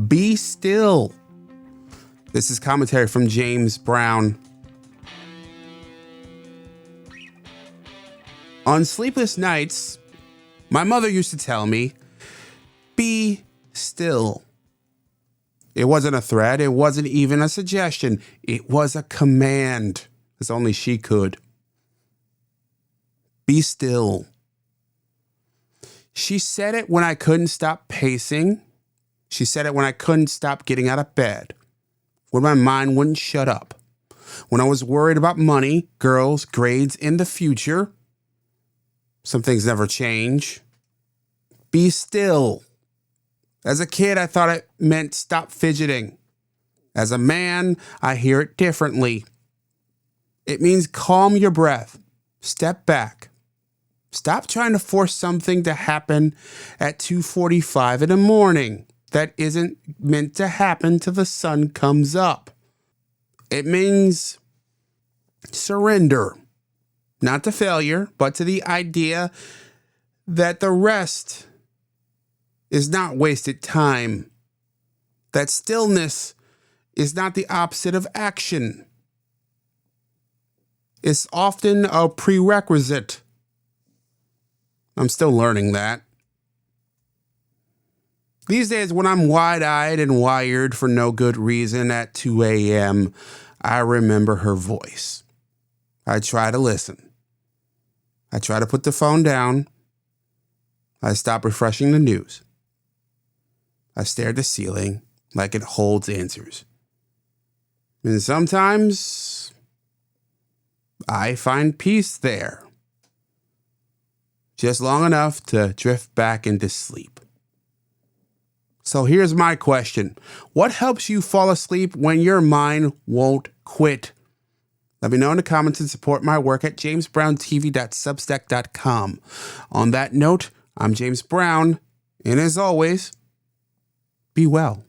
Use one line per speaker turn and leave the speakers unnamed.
Be still. This is commentary from James Brown. On sleepless nights, my mother used to tell me, be still. It wasn't a threat. It wasn't even a suggestion. It was a command, as only she could. Be still. She said it when I couldn't stop pacing. She said it when I couldn't stop getting out of bed. When my mind wouldn't shut up. When I was worried about money, girls, grades, and the future. Some things never change. Be still. As a kid, I thought it meant stop fidgeting. As a man, I hear it differently. It means calm your breath. Step back. Stop trying to force something to happen at 2:45 in the morning that isn't meant to happen till the sun comes up. It means surrender. Not to failure, but to the idea that the rest is not wasted time. That stillness is not the opposite of action. It's often a prerequisite. I'm still learning that. These days, when I'm wide-eyed and wired for no good reason at 2 a.m., I remember her voice. I try to listen. I try to put the phone down. I stop refreshing the news. I stare at the ceiling like it holds answers. And sometimes I find peace there. Just long enough to drift back into sleep. So here's my question. What helps you fall asleep when your mind won't quit? Let me know in the comments and support my work at jamesbrowntv.substack.com. On that note, I'm James Brown, and as always, be well.